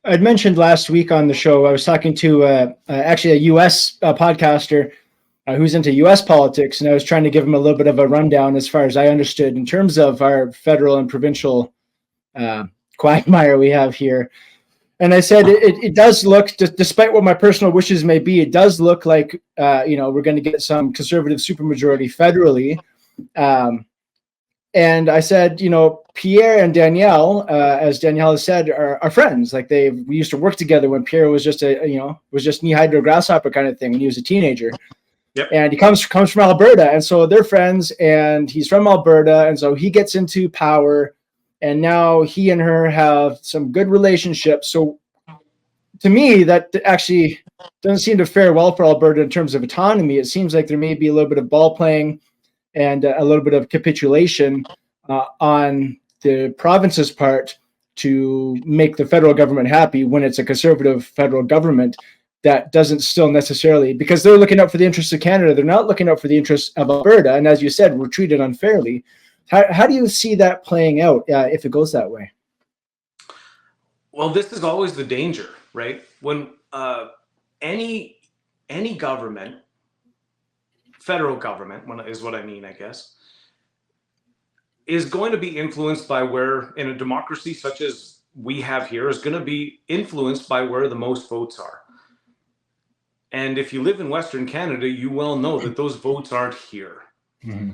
I'd mentioned last week on the show, I was talking to actually a U.S. Podcaster who's into U.S. politics, and I was trying to give him a little bit of a rundown as far as I understood in terms of our federal and provincial quagmire we have here. And I said it does look, despite what my personal wishes may be, it does look like we're going to get some conservative supermajority federally. And I said, Pierre and Danielle, as Danielle has said, are friends. Like we used to work together when Pierre was just was just knee-high to a grasshopper kind of thing when he was a teenager. Yep. And he comes from Alberta, and so they're friends. And he's from Alberta, and so he gets into power, and now he and her have some good relationships. So to me, that actually doesn't seem to fare well for Alberta in terms of autonomy. It seems like there may be a little bit of ball playing and a little bit of capitulation on the province's part to make the federal government happy when it's a conservative federal government that doesn't still necessarily, because they're looking out for the interests of Canada. They're not looking out for the interests of Alberta. And as you said, we're treated unfairly. How do you see that playing out if it goes that way? Well, this is always the danger, right? When any government, federal government is what I mean, I guess, is going to be influenced by where, in a democracy such as we have here, is going to be influenced by where the most votes are. And if you live in Western Canada, you well know that those votes aren't here. Mm-hmm.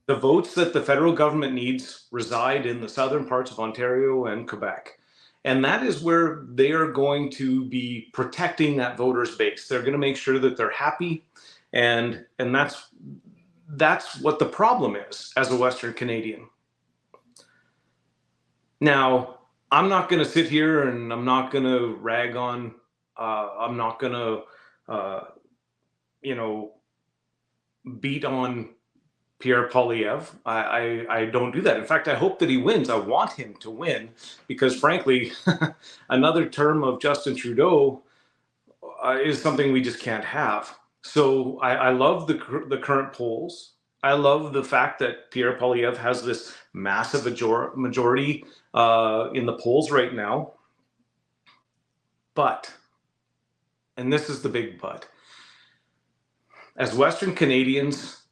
The votes that the federal government needs reside in the southern parts of Ontario and Quebec. And that is where they are going to be protecting that voters base. They're going to make sure that they're happy. And that's what the problem is as a Western Canadian. Now, I'm not going to sit here and I'm not going to rag on, I'm not going to, beat on Pierre Poilievre. I don't do that. In fact, I hope that he wins. I want him to win because, frankly, another term of Justin Trudeau is something we just can't have. So I love the current polls. I love the fact that Pierre Poilievre has this massive majority in the polls right now. But, and this is the big but, as Western Canadians,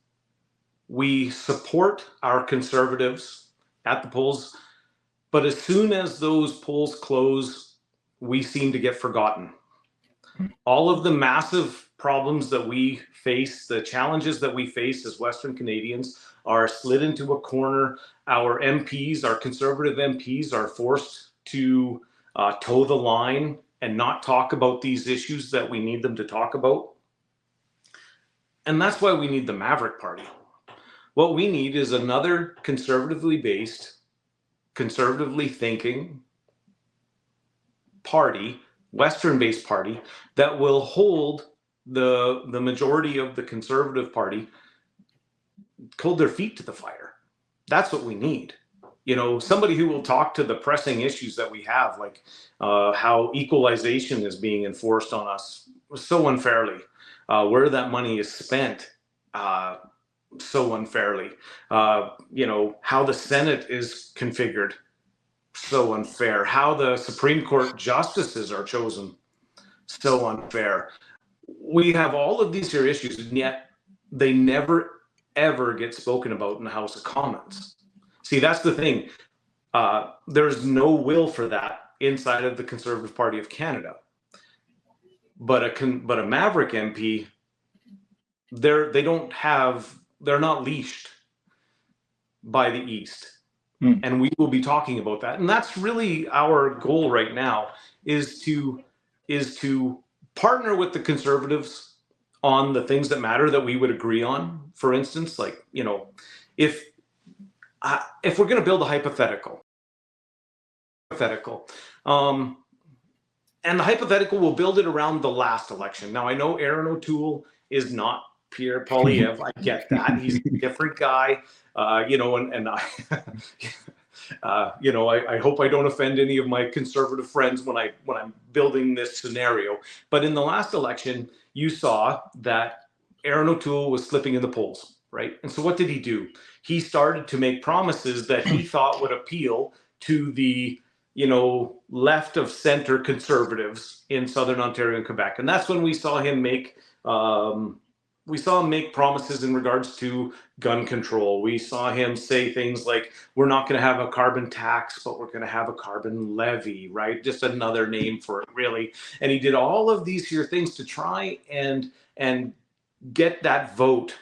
we support our conservatives at the polls, but as soon as those polls close, we seem to get forgotten. All of the massive problems that we face, the challenges that we face as Western Canadians are slid into a corner. Our MPs, our conservative MPs, are forced to toe the line and not talk about these issues that we need them to talk about. And that's why we need the Maverick Party. What we need is another conservatively based, conservatively thinking party, Western-based party, that will hold the majority of the Conservative Party, hold their feet to the fire. That's what we need. Somebody who will talk to the pressing issues that we have, like how equalization is being enforced on us so unfairly, where that money is spent so unfairly, how the Senate is configured so unfair, how the Supreme Court justices are chosen so unfair. We have all of these here issues, and yet they never, ever get spoken about in the House of Commons. See, that's the thing. There's no will for that inside of the Conservative Party of Canada. But a Maverick MP, they're not leashed by the East. And we will be talking about that. And that's really our goal right now, is to partner with the Conservatives on the things that matter that we would agree on. For instance, like, if we're going to build a hypothetical, and the hypothetical, we'll build it around the last election. Now, I know Aaron O'Toole is not Pierre Poilievre. I get that. He's a different guy, and I, I hope I don't offend any of my conservative friends when I'm building this scenario. But in the last election, you saw that Aaron O'Toole was slipping in the polls, right? And so what did he do? He started to make promises that he thought would appeal to the you know, left of center conservatives in Southern Ontario and Quebec. And that's when we saw him make promises in regards to gun control. We saw him say things like, we're not going to have a carbon tax, but we're going to have a carbon levy, right? Just another name for it, really. And he did all of these here things to try and get that vote.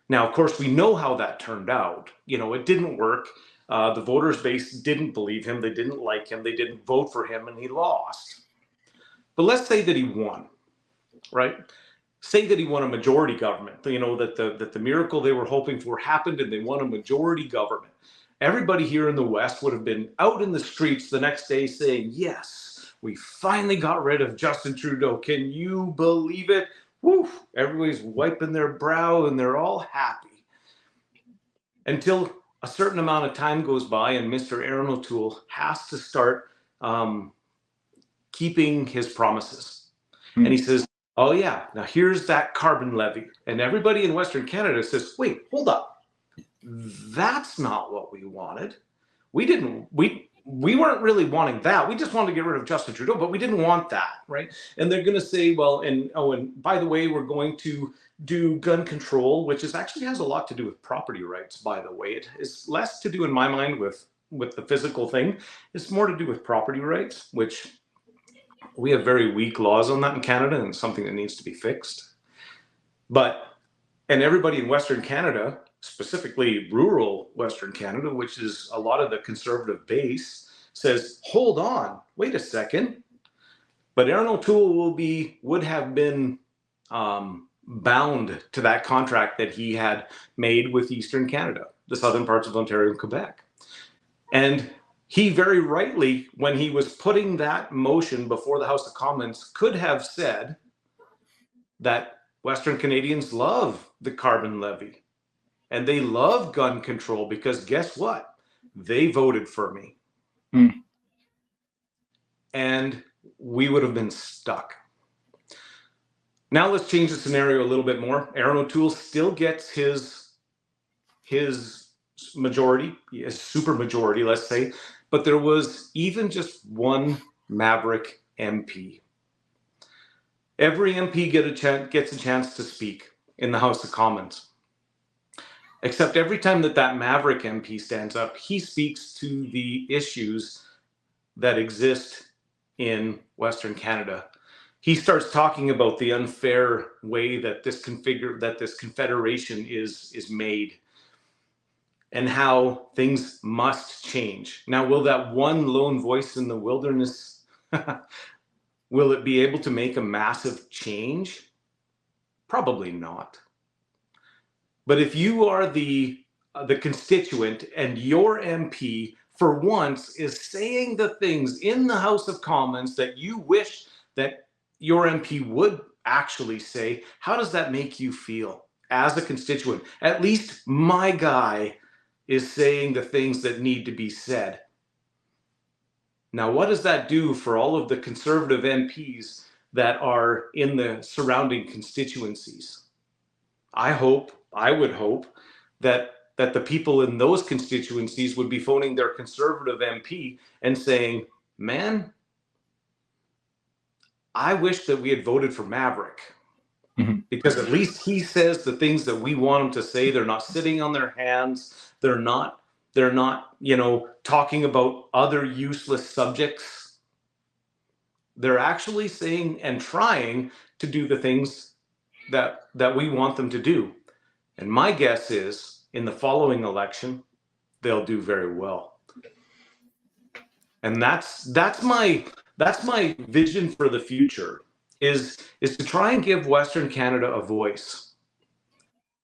Now, of course, we know how that turned out. You know, it didn't work. The voters base didn't believe him. They didn't like him. They didn't vote for him, and he lost. But let's say that he won, right? Say that he won a majority government, you know, that the miracle they were hoping for happened and they won a majority government. Everybody here in the West would have been out in the streets the next day saying, yes, we finally got rid of Justin Trudeau. Can you believe it? Woo! Everybody's wiping their brow and they're all happy. Until a certain amount of time goes by and Mr. Aaron O'Toole has to start keeping his promises. And he says, oh yeah, now here's that carbon levy. And everybody in Western Canada says, wait, hold up. That's not what we wanted. We weren't really wanting that. We just wanted to get rid of Justin Trudeau, but we didn't want that, right? And they're going to say, well, and by the way, we're going to do gun control, which actually has a lot to do with property rights, by the way. It is less to do, in my mind, with the physical thing. It's more to do with property rights, which we have very weak laws on that in Canada, and something that needs to be fixed. And everybody in Western Canada, specifically rural Western Canada, which is a lot of the conservative base, says, hold on, wait a second. But Aaron O'Toole would have been bound to that contract that he had made with Eastern Canada, the southern parts of Ontario and Quebec. And he very rightly, when he was putting that motion before the House of Commons, could have said that Western Canadians love the carbon levy and they love gun control because guess what? They voted for me. And we would have been stuck. Now let's change the scenario a little bit more. Aaron O'Toole still gets his majority, his super majority, let's say, but there was even just one Maverick MP. Every MP gets a chance to speak in the House of Commons. Except every time that Maverick MP stands up, he speaks to the issues that exist in Western Canada. He starts talking about the unfair way that this confederation is made and how things must change. Now, will that one lone voice in the wilderness, will it be able to make a massive change? Probably not. But if you are the constituent and your MP for once is saying the things in the House of Commons that you wish that your MP would actually say, how does that make you feel as a constituent? At least my guy is saying the things that need to be said. Now, what does that do for all of the conservative MPs that are in the surrounding constituencies? I would hope that the people in those constituencies would be phoning their conservative MP and saying, man, I wish that we had voted for Maverick. Because at least he says the things that we want him to say. They're not sitting on their hands. They're not, you know, talking about other useless subjects. They're actually saying and trying to do the things that we want them to do. And my guess is in the following election, they'll do very well. And that's my vision for the future is to try and give Western Canada a voice.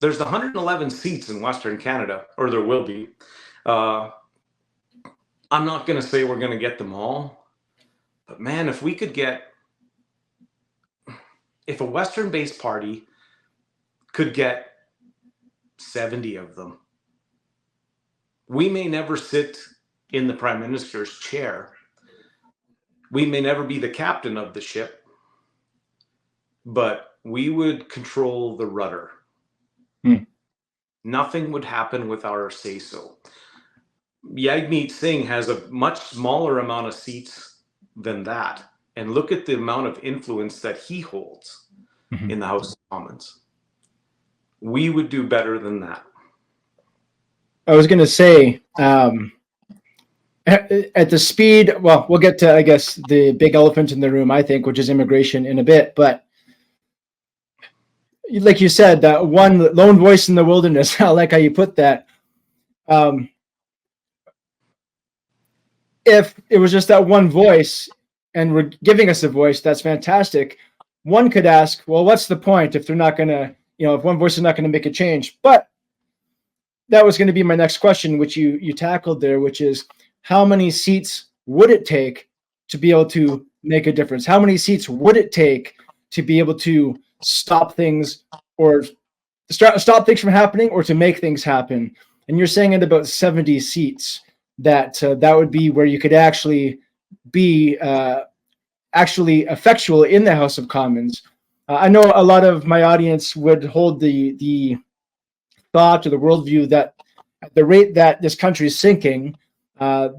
There's 111 seats in Western Canada, or there will be. I'm not going to say we're going to get them all, but man, if a Western-based party could get 70 of them, we may never sit in the Prime Minister's chair. We may never be the captain of the ship, but we would control the rudder. Nothing would happen with our say-so. Jagmeet Singh has a much smaller amount of seats than that. And look at the amount of influence that he holds in the House of Commons. We would do better than that. I was going to say, at the speed, well, we'll get to, I guess, the big elephant in the room, I think, which is immigration in a bit. But like you said, that one lone voice in the wilderness, I like how you put that. If it was just that one voice and we're giving us a voice, that's fantastic. One could ask, well, what's the point if they're not going to, if one voice is not going to make a change? But that was going to be my next question, which you tackled there, which is how many seats would it take to be able to make a difference? How many seats would it take to be able to stop things or stop things from happening or to make things happen? And you're saying at about 70 seats that that would be where you could actually be actually effectual in the House of Commons. I know a lot of my audience would hold the thought or the worldview that at the rate that this country is sinking,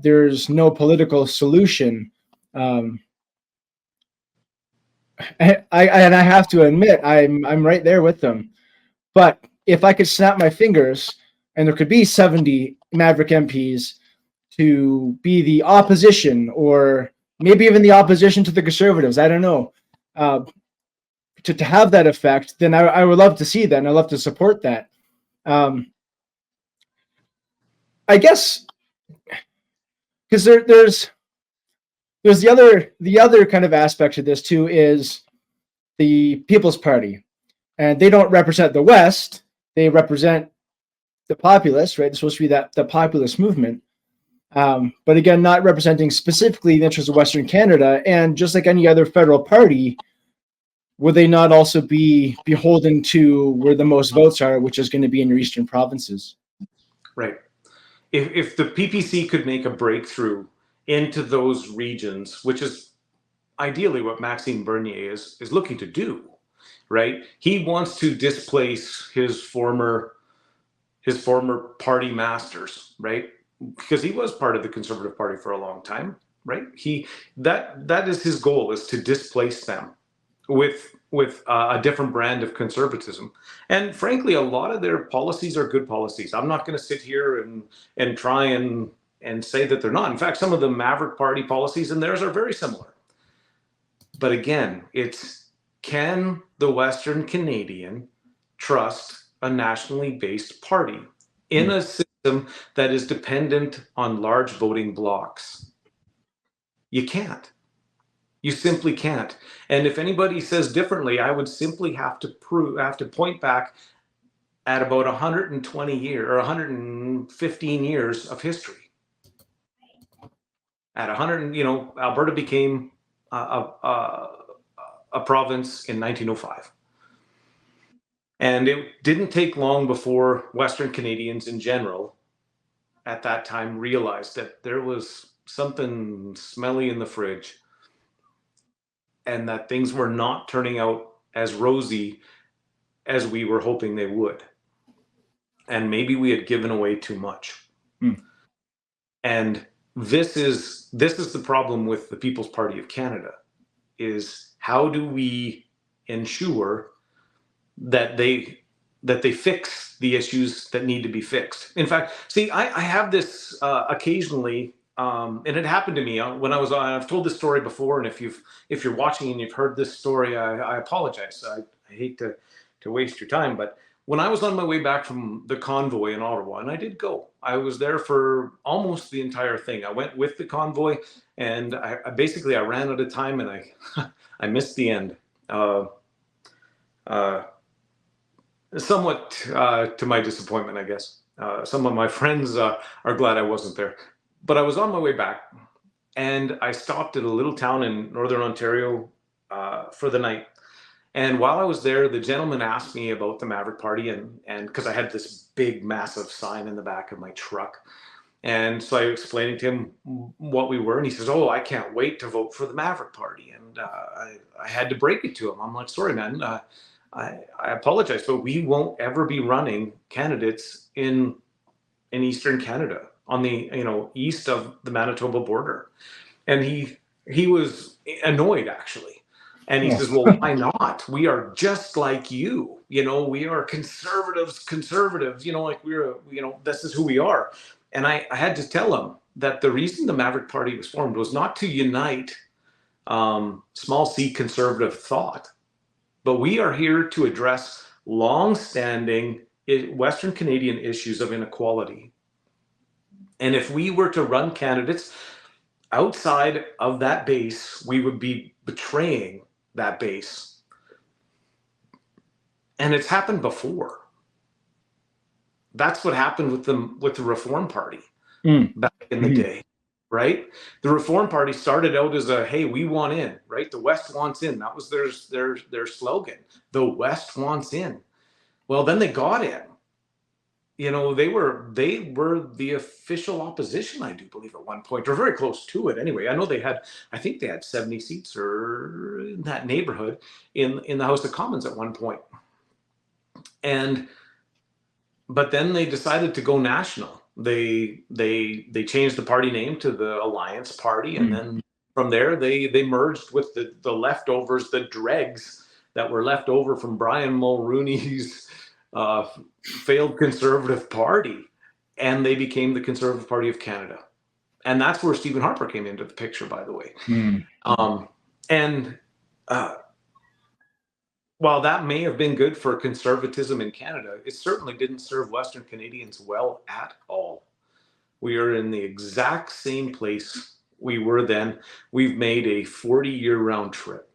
there's no political solution. And I have to admit, I'm right there with them. But if I could snap my fingers and there could be 70 Maverick MPs to be the opposition, or maybe even the opposition to the Conservatives, I don't know, to have that effect, then I would love to see that, and I love to support that. I guess because there's the other kind of aspect of this too is the People's Party, and they don't represent the West; they represent the populace, right? It's supposed to be the populist movement, but again, not representing specifically the interests of Western Canada. And just like any other federal party, would they not also be beholden to where the most votes are, which is going to be in your eastern provinces? Right. If the PPC could make a breakthrough into those regions, which is ideally what Maxime Bernier is looking to do, right? He wants to displace his former party masters, right? Because he was part of the Conservative Party for a long time, right? That is his goal, is to displace them with a different brand of conservatism. And frankly, a lot of their policies are good policies. I'm not going to sit here and try and say that they're not. In fact, some of the Maverick Party policies and theirs are very similar. But again, it's, can the Western Canadian trust a nationally based party in a system that is dependent on large voting blocks? You can't. You simply can't. And if anybody says differently, I would simply have to point back at about 120 years or 115 years of history. At 100, Alberta became a province in 1905. And it didn't take long before Western Canadians in general at that time realized that there was something smelly in the fridge and that things were not turning out as rosy as we were hoping they would. And maybe we had given away too much. And this is the problem with the People's Party of Canada, is how do we ensure that they fix the issues that need to be fixed? In fact, see, I have this occasionally, and it happened to me when I've told this story before, and if you're watching and you've heard this story, I apologize. I hate to waste your time, but when I was on my way back from the convoy in Ottawa, and I did go, I was there for almost the entire thing. I went with the convoy, and I basically ran out of time, and I missed the end. Somewhat to my disappointment, I guess. Some of my friends are glad I wasn't there. But I was on my way back, and I stopped at a little town in Northern Ontario for the night. And while I was there, the gentleman asked me about the Maverick Party, and because I had this big, massive sign in the back of my truck. And so I explained to him what we were, and he says, "Oh, I can't wait to vote for the Maverick Party." And I had to break it to him. I'm like, "Sorry, man. I apologize, but we won't ever be running candidates in Eastern Canada on the, east of the Manitoba border. And he was annoyed, actually. And he says, well, why not? We are just like you. We are conservatives, like this is who we are. And I had to tell him that the reason the Maverick Party was formed was not to unite small c conservative thought, but we are here to address long-standing Western Canadian issues of inequality. And if we were to run candidates outside of that base, we would be betraying that base. And it's happened before. That's what happened with the Reform Party back in the day, right? The Reform Party started out as a, hey, we want in, right? The West wants in. That was their slogan. The West wants in. Well, then they got in. They were the official opposition, I do believe, at one point, or very close to it anyway. I think they had 70 seats or in that neighborhood in the House of Commons at one point. But then they decided to go national. They changed the party name to the Alliance Party, and then from there they merged with the leftovers, the dregs that were left over from Brian Mulroney's failed Conservative Party, and they became the Conservative Party of Canada. And that's where Stephen Harper came into the picture, by the way. While that may have been good for conservatism in Canada, it certainly didn't serve Western Canadians well at all. We are in the exact same place we were then. We've made a 40-year round trip,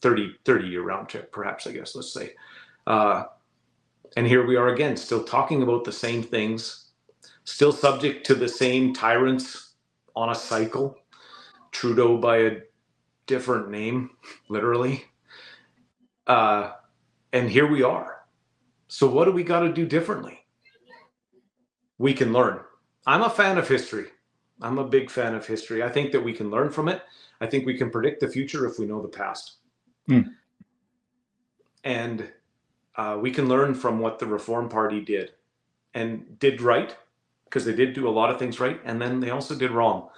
30-year round trip, perhaps, I guess, let's say. And here we are again, still talking about the same things, still subject to the same tyrants on a cycle, Trudeau by a different name, literally. And here we are. So what do we got to do differently? We can learn. I'm a fan of history. I'm a big fan of history. I think that we can learn from it. I think we can predict the future if we know the past. And we can learn from what the Reform Party did and did right, because they did do a lot of things right, and then they also did wrong.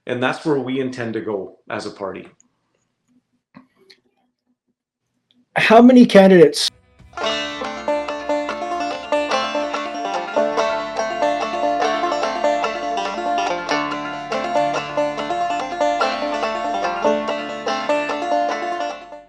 And that's where we intend to go as a party. How many candidates